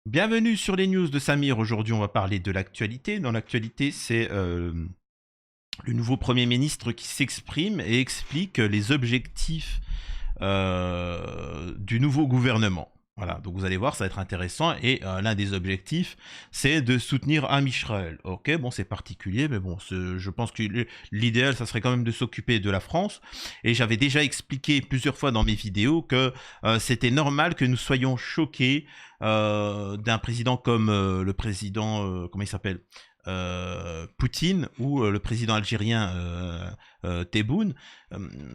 Bienvenue sur les news de Samir. Aujourd'hui, on va parler de l'actualité. Dans l'actualité, c'est le nouveau Premier ministre qui s'exprime et explique les objectifs du nouveau gouvernement. Voilà, donc vous allez voir, ça va être intéressant. Et l'un des objectifs, c'est de soutenir Israël. Ok, bon, c'est particulier, mais bon, je pense que l'idéal, ça serait quand même de s'occuper de la France. Et j'avais déjà expliqué plusieurs fois dans mes vidéos que c'était normal que nous soyons choqués d'un président comme le président, comment il s'appelle, Poutine ou le président algérien Tebboune,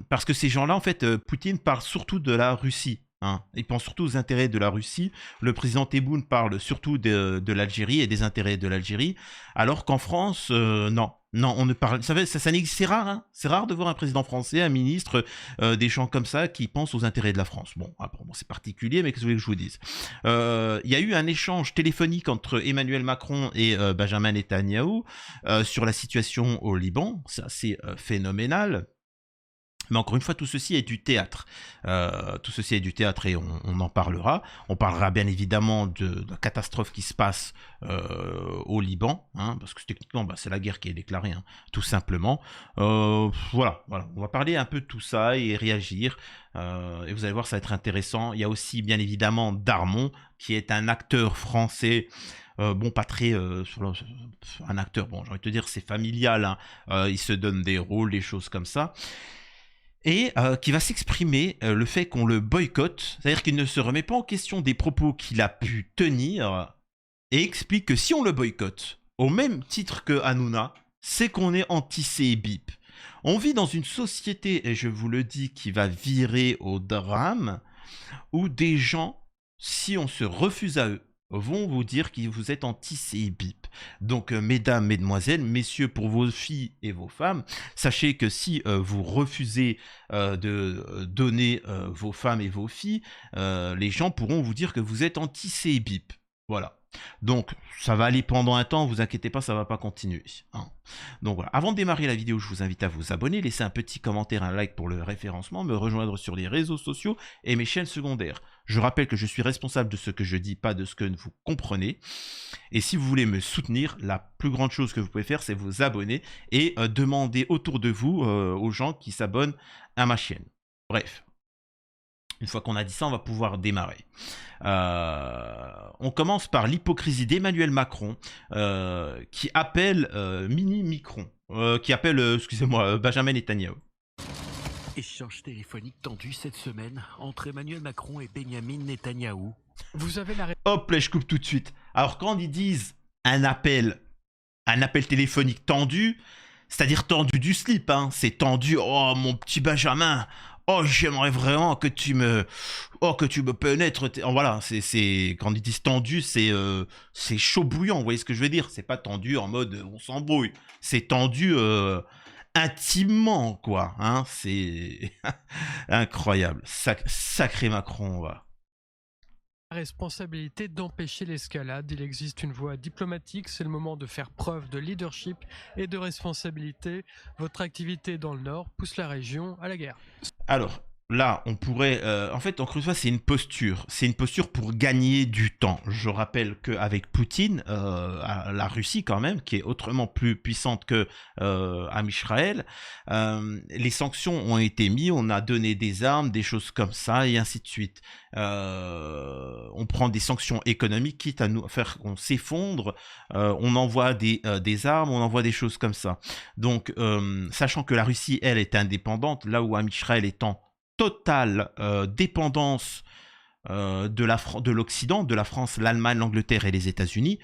parce que ces gens-là, en fait, Poutine parle surtout de la Russie. Hein. Il pense surtout aux intérêts de la Russie. Le président Tebboune parle surtout de l'Algérie et des intérêts de l'Algérie, alors qu'en France, non. Non, on ne parle. Ça n'existe. C'est rare, hein. C'est rare de voir un président français, un ministre, des gens comme ça qui pensent aux intérêts de la France. Bon, après, bon c'est particulier, mais qu'est-ce que vous voulez que je vous dise? Il y a eu un échange téléphonique entre Emmanuel Macron et Benjamin Netanyahou sur la situation au Liban. C'est assez phénoménal. Mais encore une fois, tout ceci est du théâtre. Tout ceci est du théâtre et on en parlera. On parlera bien évidemment de la catastrophe qui se passe au Liban, hein, parce que techniquement, bah, c'est la guerre qui est déclarée, hein, tout simplement. Voilà. On va parler un peu de tout ça et réagir. Et vous allez voir, ça va être intéressant. Il y a aussi bien évidemment Darmon, qui est un acteur français. Bon, pas très... un acteur, bon, j'ai envie de te dire, c'est familial. Hein. Il se donne des rôles, des choses comme ça. Et qui va s'exprimer le fait qu'on le boycotte, c'est-à-dire qu'il ne se remet pas en question des propos qu'il a pu tenir, et explique que si on le boycotte, au même titre que Hanouna, c'est qu'on est anti-CBIP. On vit dans une société, et je vous le dis, qui va virer au drame, où des gens, si on se refuse à eux, vont vous dire que vous êtes anti-CBIP. Donc, mesdames, mesdemoiselles, messieurs, pour vos filles et vos femmes, sachez que si vous refusez de donner vos femmes et vos filles, les gens pourront vous dire que vous êtes anti-CBIP. Voilà. Donc, ça va aller pendant un temps, vous inquiétez pas, ça va pas continuer. Hein. Donc voilà, avant de démarrer la vidéo, je vous invite à vous abonner, laisser un petit commentaire, un like pour le référencement, me rejoindre sur les réseaux sociaux et mes chaînes secondaires. Je rappelle que je suis responsable de ce que je dis, pas de ce que vous comprenez. Et si vous voulez me soutenir, la plus grande chose que vous pouvez faire, c'est vous abonner et demander autour de vous aux gens qui s'abonnent à ma chaîne. Bref. Une fois qu'on a dit ça, on va pouvoir démarrer. On commence par l'hypocrisie d'Emmanuel Macron qui appelle Mini Micron, qui appelle, excusez-moi, Benjamin Netanyahou. Échange téléphonique tendu cette semaine entre Emmanuel Macron et Benjamin Netanyahou. Vous avez la Hop là, je coupe tout de suite. Alors quand ils disent un appel téléphonique tendu, c'est-à-dire tendu du slip, hein, c'est tendu, oh mon petit Benjamin, oh j'aimerais vraiment que tu me pénètres, voilà, c'est quand ils disent tendu, c'est chaud bouillant, vous voyez ce que je veux dire, c'est pas tendu en mode on s'embrouille, c'est tendu intimement quoi, hein, c'est incroyable, sacré Macron, voilà. responsabilité d'empêcher l'escalade. Il existe une voie diplomatique, c'est le moment de faire preuve de leadership et de responsabilité. Votre activité dans le Nord pousse la région à la guerre. Alors, là, on pourrait... en fait, encore une fois, c'est une posture. C'est une posture pour gagner du temps. Je rappelle qu'avec Poutine, la Russie quand même, qui est autrement plus puissante que Israël, les sanctions ont été mises, on a donné des armes, des choses comme ça, et ainsi de suite. On prend des sanctions économiques, quitte à nous faire qu'on s'effondre, on envoie des armes, on envoie des choses comme ça. Donc, sachant que la Russie, elle, est indépendante, là où Israël est en totale dépendance de l'Occident, de la France, l'Allemagne, l'Angleterre et les États-Unis.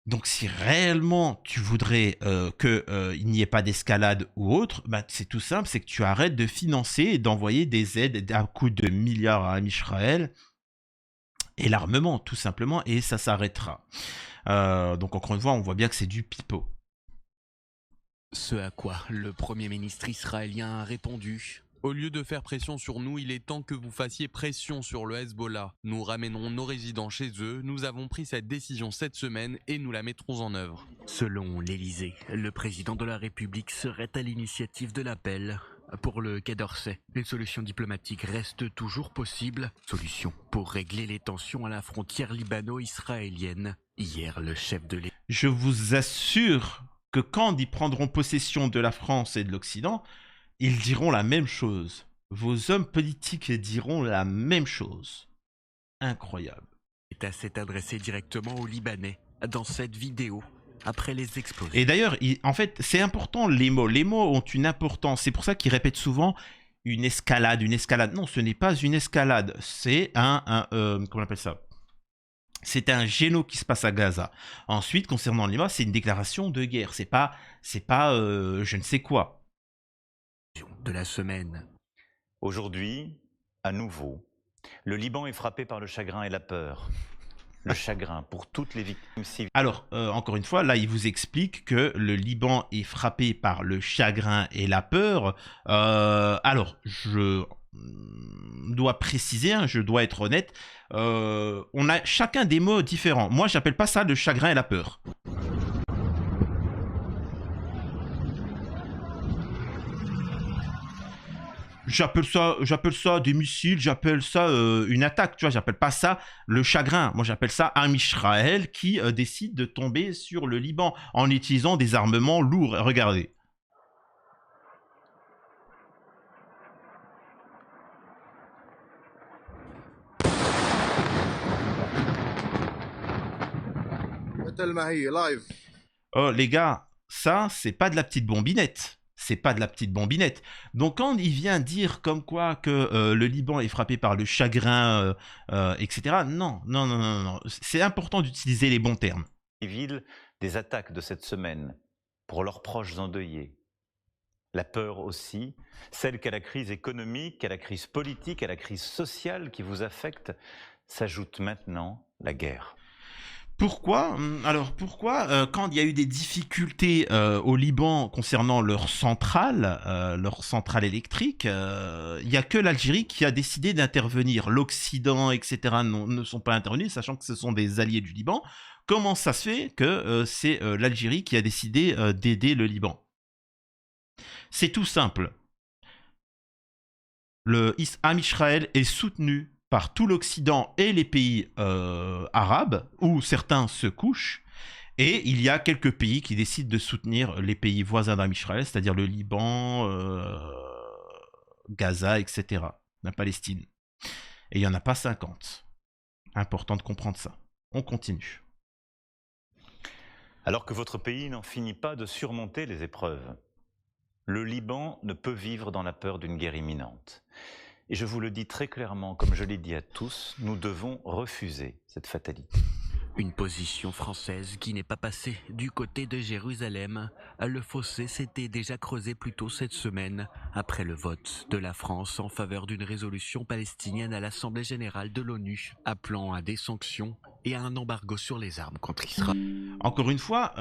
Donc si réellement tu voudrais qu'il n'y ait pas d'escalade ou autre, bah, c'est tout simple, c'est que tu arrêtes de financer et d'envoyer des aides à coût de milliards à Israël et l'armement, tout simplement, et ça s'arrêtera. Donc encore une fois, on voit bien que c'est du pipeau. Ce à quoi le Premier ministre israélien a répondu. Au lieu de faire pression sur nous, il est temps que vous fassiez pression sur le Hezbollah. Nous ramènerons nos résidents chez eux, nous avons pris cette décision cette semaine et nous la mettrons en œuvre. Selon l'Élysée, le président de la République serait à l'initiative de l'appel. pour le Quai d'Orsay. Une solution diplomatique reste toujours possible. Solution pour régler les tensions à la frontière libano-israélienne. Hier, le chef de l'État... Je vous assure que quand ils prendront possession de la France et de l'Occident, ils diront la même chose. Vos hommes politiques diront la même chose. Incroyable. s'est adressé directement aux Libanais dans cette vidéo. Après les explosions. Et d'ailleurs, en fait, c'est important les mots. Les mots ont une importance. C'est pour ça qu'ils répètent souvent une escalade, une escalade. Non, ce n'est pas une escalade. C'est comment on appelle ça? C'est un génocide qui se passe à Gaza. Ensuite, concernant le Liban, c'est une déclaration de guerre. C'est pas je ne sais quoi. De la semaine. Aujourd'hui, à nouveau, le Liban est frappé par le chagrin et la peur. Le chagrin pour toutes les victimes civiles. Alors, encore une fois, là, il vous explique que le Liban est frappé par le chagrin et la peur. Alors, je dois préciser, hein, je dois être honnête, on a chacun des mots différents. Moi, j'appelle pas ça le chagrin et la peur. J'appelle ça des missiles, j'appelle ça une attaque, tu vois, j'appelle pas ça le chagrin. Moi, j'appelle ça un Israël qui décide de tomber sur le Liban en utilisant des armements lourds. Regardez. Oh, les gars, ça, c'est pas de la petite bombinette. C'est pas de la petite bombinette. Donc quand il vient dire comme quoi que le Liban est frappé par le chagrin, etc. Non. C'est important d'utiliser les bons termes. Civils des attaques de cette semaine pour leurs proches endeuillés. La peur aussi, celle qu'à la crise économique, à la crise politique, à la crise sociale qui vous affecte, s'ajoute maintenant la guerre. Pourquoi? Alors pourquoi quand il y a eu des difficultés au Liban concernant leur centrale électrique, il n'y a que l'Algérie qui a décidé d'intervenir. L'Occident, etc. ne sont pas intervenus, sachant que ce sont des alliés du Liban. Comment ça se fait que c'est l'Algérie qui a décidé d'aider le Liban? C'est tout simple. Le Ham Israël est soutenu par tout l'Occident et les pays arabes, où certains se couchent, et il y a quelques pays qui décident de soutenir les pays voisins d'Am Israël, c'est-à-dire le Liban, Gaza, etc., la Palestine. Et il n'y en a pas 50. Important de comprendre ça. On continue. Alors que votre pays n'en finit pas de surmonter les épreuves, le Liban ne peut vivre dans la peur d'une guerre imminente. Et je vous le dis très clairement, comme je l'ai dit à tous, nous devons refuser cette fatalité. Une position française qui n'est pas passée du côté de Jérusalem. Le fossé s'était déjà creusé plus tôt cette semaine, après le vote de la France en faveur d'une résolution palestinienne à l'Assemblée générale de l'ONU, appelant à des sanctions et à un embargo sur les armes contre Israël. Encore une fois,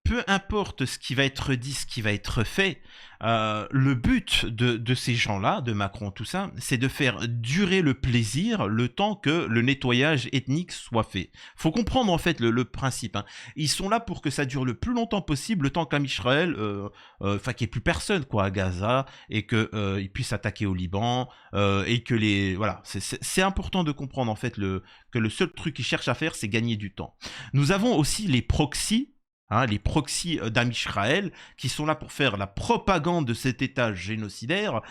peu importe ce qui va être dit, ce qui va être fait, le but de ces gens-là, de Macron, tout ça, c'est de faire durer le plaisir le temps que le nettoyage ethnique soit fait. Faut comprendre en fait le principe. Hein. Ils sont là pour que ça dure le plus longtemps possible, le temps qu'à Israël, qu'il n'y ait plus personne quoi à Gaza et qu'ils puissent attaquer au Liban et que les voilà, c'est important de comprendre en fait que le seul truc qu'ils cherchent à faire, c'est gagner du temps. Nous avons aussi les proxys. Hein, les proxys d'Am Israël qui sont là pour faire la propagande de cet État génocidaire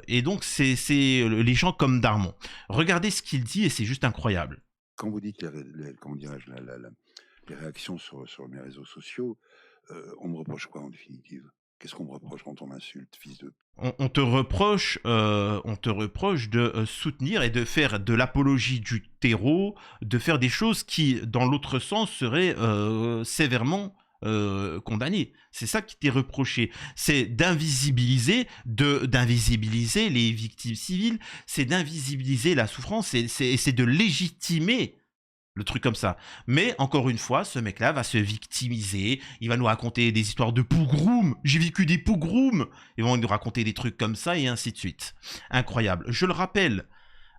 et donc c'est les gens comme Darmon. Regardez ce qu'il dit et c'est juste incroyable. Quand vous dites les réactions sur mes réseaux sociaux, on me reproche quoi en définitive? Qu'est-ce qu'on me reproche quand on m'insulte, fils de... On te reproche de soutenir et de faire de l'apologie du terreau, de faire des choses qui, dans l'autre sens, seraient sévèrement condamnées. C'est ça qui t'est reproché. C'est d'invisibiliser les victimes civiles, c'est d'invisibiliser la souffrance, c'est de légitimer le truc comme ça. Mais encore une fois, ce mec-là va se victimiser. Il va nous raconter des histoires de pogroms. J'ai vécu des pogroms. Ils vont nous raconter des trucs comme ça et ainsi de suite. Incroyable. Je le rappelle.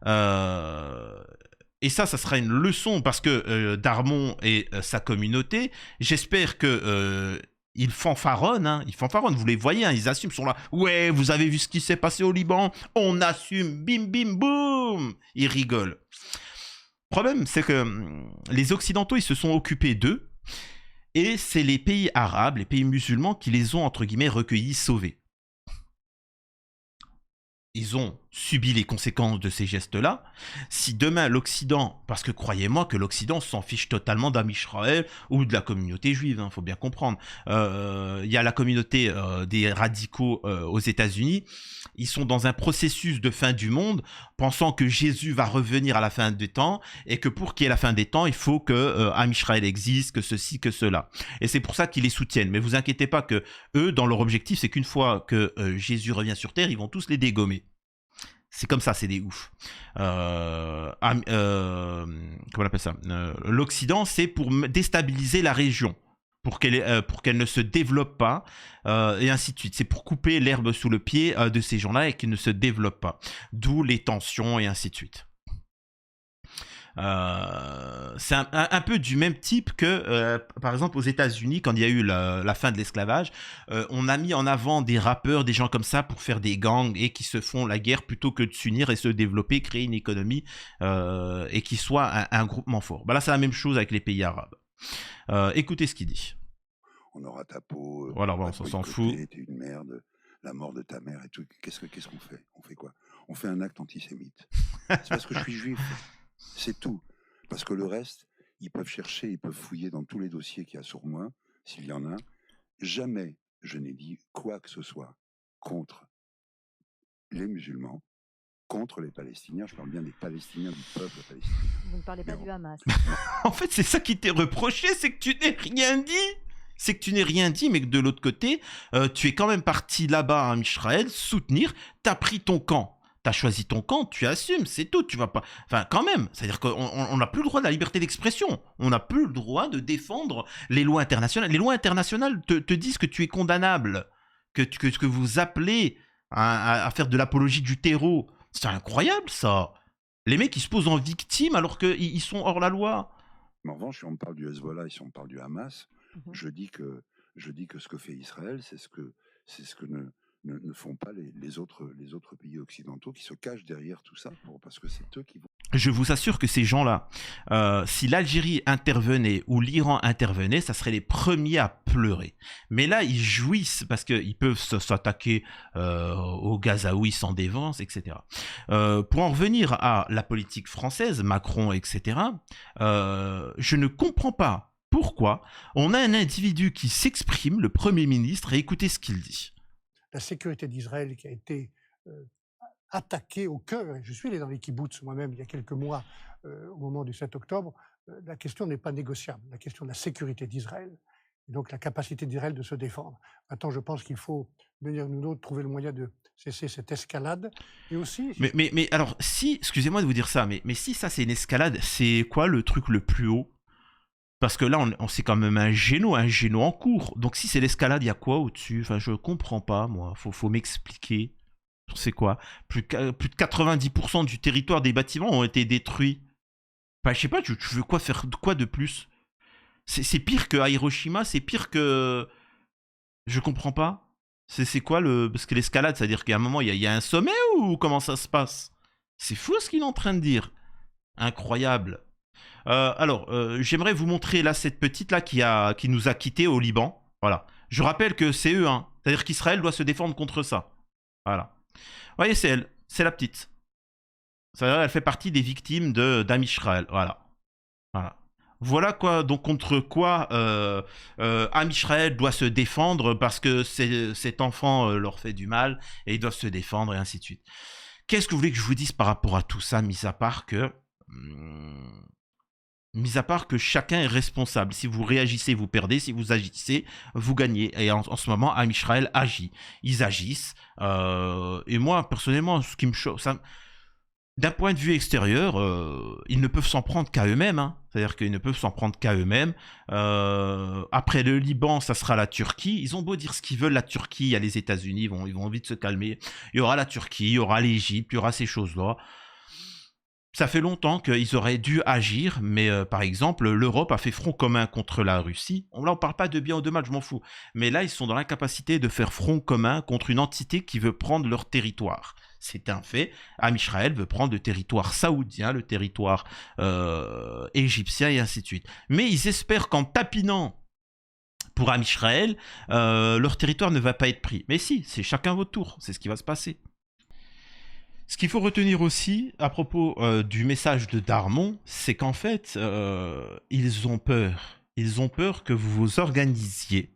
Et ça sera une leçon parce que Darmon et sa communauté, j'espère que ils fanfaronnent, hein, vous les voyez, hein, ils assument, ils sont là, ouais, vous avez vu ce qui s'est passé au Liban, on assume, bim bim boum, ils rigolent. Le problème, c'est que les Occidentaux, ils se sont occupés d'eux, et c'est les pays arabes, les pays musulmans qui les ont, entre guillemets, recueillis, sauvés. Ils ont subi les conséquences de ces gestes-là. Si demain l'Occident, parce que croyez-moi que l'Occident s'en fiche totalement d'Am Israël ou de la communauté juive, hein, faut bien comprendre. Il y a la communauté des radicaux aux États-Unis. Ils sont dans un processus de fin du monde, pensant que Jésus va revenir à la fin des temps et que pour qu'il y ait la fin des temps, il faut que Am Israël existe, que ceci, que cela. Et c'est pour ça qu'ils les soutiennent. Mais vous inquiétez pas que eux, dans leur objectif, c'est qu'une fois que Jésus revient sur terre, ils vont tous les dégommer. C'est comme ça, c'est des oufs. Comment on appelle ça, l'Occident, c'est pour déstabiliser la région, pour qu'elle ne se développe pas, et ainsi de suite. C'est pour couper l'herbe sous le pied de ces gens-là et qu'ils ne se développent pas. D'où les tensions et ainsi de suite. C'est un peu du même type que, par exemple, aux États-Unis, quand il y a eu la fin de l'esclavage, on a mis en avant des rappeurs, des gens comme ça, pour faire des gangs et qui se font la guerre plutôt que de s'unir et se développer, créer une économie et qui soit un groupement fort. Bah là, c'est la même chose avec les pays arabes. Écoutez ce qu'il dit. On aura ta peau. Voilà, bon, on s'en fout. T'es une merde, la mort de ta mère et tout. Qu'est-ce qu'on fait? On fait quoi? On fait un acte antisémite. C'est parce que je suis juif. C'est tout. Parce que le reste, ils peuvent chercher, ils peuvent fouiller dans tous les dossiers qu'il y a sur moi, s'il y en a. Jamais je n'ai dit quoi que ce soit contre les musulmans, contre les Palestiniens. Je parle bien des Palestiniens, du peuple palestinien. Vous ne parlez pas du Hamas. En fait, c'est ça qui t'est reproché, c'est que tu n'aies rien dit. C'est que tu n'aies rien dit, mais que de l'autre côté, tu es quand même parti là-bas à Israël soutenir, t'as pris ton camp. T'as choisi ton camp, tu assumes, c'est tout. Tu vas pas. Enfin, quand même, c'est-à-dire qu'on n'a plus le droit de la liberté d'expression. On n'a plus le droit de défendre les lois internationales. Les lois internationales te disent que tu es condamnable, que vous appelez à faire de l'apologie du terreau. C'est incroyable, ça. Les mecs, ils se posent en victime alors qu'ils sont hors la loi. Mais en revanche, si on me parle du Hezbollah et si on me parle du Hamas, je dis que ce que fait Israël, c'est ce que ne font pas les autres pays occidentaux qui se cachent derrière tout ça, parce que c'est eux qui vont... Je vous assure que ces gens-là, si l'Algérie intervenait ou l'Iran intervenait, ça serait les premiers à pleurer. Mais là, ils jouissent parce qu'ils peuvent s'attaquer aux Gazaouis sans défense, etc. Pour en revenir à la politique française, Macron, etc., je ne comprends pas pourquoi on a un individu qui s'exprime, le Premier ministre, et écoutez ce qu'il dit. La sécurité d'Israël qui a été attaquée au cœur, et je suis allé dans les kibboutz moi-même il y a quelques mois, au moment du 7 octobre, la question n'est pas négociable, la question de la sécurité d'Israël, et donc la capacité d'Israël de se défendre. Maintenant, je pense qu'il faut, venir nous autres, trouver le moyen de cesser cette escalade, et aussi... Mais alors, si, excusez-moi de vous dire ça, mais si ça c'est une escalade, c'est quoi le truc le plus haut? Parce que là, on c'est quand même un géno en cours. Donc si c'est l'escalade, il y a quoi au-dessus? Enfin, je comprends pas, moi. Faut m'expliquer. C'est quoi? Plus de 90% du territoire des bâtiments ont été détruits. Enfin, je sais pas, tu veux quoi faire quoi de plus? C'est pire que à Hiroshima, c'est pire que... Je comprends pas. C'est quoi le... Parce que l'escalade, c'est-à-dire qu'à un moment, il y a un sommet ou comment ça se passe? C'est fou ce qu'il est en train de dire. Incroyable. Alors, j'aimerais vous montrer là cette petite là qui nous a quittés au Liban. Voilà. Je rappelle que c'est eux, hein. C'est-à-dire qu'Israël doit se défendre contre ça. Voilà. Vous voyez, c'est elle. C'est la petite. C'est-à-dire elle fait partie des victimes d'Am Israël. Voilà. Voilà. Voilà quoi, donc contre quoi Am Israël doit se défendre parce que cet enfant leur fait du mal et ils doivent se défendre et ainsi de suite. Qu'est-ce que vous voulez que je vous dise par rapport à tout ça, mis à part que chacun est responsable. Si vous réagissez, vous perdez. Si vous agissez, vous gagnez. Et en ce moment, Am Israël agit. Ils agissent. Et moi, personnellement, ce qui me choque, d'un point de vue extérieur, ils ne peuvent s'en prendre qu'à eux-mêmes. Hein. C'est-à-dire qu'ils ne peuvent s'en prendre qu'à eux-mêmes. Après le Liban, ça sera la Turquie. Ils ont beau dire ce qu'ils veulent, la Turquie, il y a les États-Unis, ils vont vite se calmer. Il y aura la Turquie, il y aura l'Égypte, il y aura ces choses-là. Ça fait longtemps qu'ils auraient dû agir, mais par exemple, l'Europe a fait front commun contre la Russie. Là, on parle pas de bien ou de mal, je m'en fous. Mais là, ils sont dans l'incapacité de faire front commun contre une entité qui veut prendre leur territoire. C'est un fait. Amisraël veut prendre le territoire saoudien, le territoire égyptien et ainsi de suite. Mais ils espèrent qu'en tapinant pour Amisraël, leur territoire ne va pas être pris. Mais si, c'est chacun votre tour. C'est ce qui va se passer. Ce qu'il faut retenir aussi à propos du message de Darmon, c'est qu'en fait, ils ont peur. Ils ont peur que vous vous organisiez,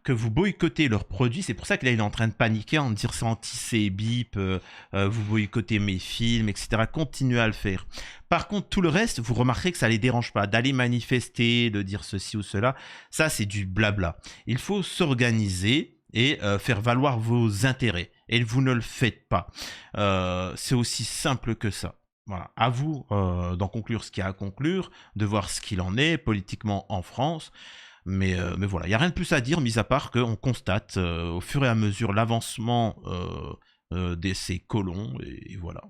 que vous boycottez leurs produits. C'est pour ça qu'il est en train de paniquer en disant c'est anti-CBIP, vous boycottez mes films, etc. Continuez à le faire. Par contre, tout le reste, vous remarquerez que ça ne les dérange pas. D'aller manifester, de dire ceci ou cela, ça c'est du blabla. Il faut s'organiser et faire valoir vos intérêts. Et vous ne le faites pas. C'est aussi simple que ça. Voilà. À vous d'en conclure ce qu'il y a à conclure, de voir ce qu'il en est politiquement en France. Mais voilà, il n'y a rien de plus à dire, mis à part qu'on constate au fur et à mesure l'avancement de ces colons. Et voilà.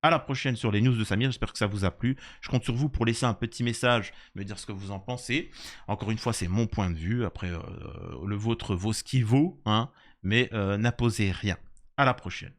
À la prochaine sur les news de Samir, j'espère que ça vous a plu. Je compte sur vous pour laisser un petit message, me dire ce que vous en pensez. Encore une fois, c'est mon point de vue. Après, le vôtre vaut ce qu'il vaut, hein, mais n'imposez rien. À la prochaine.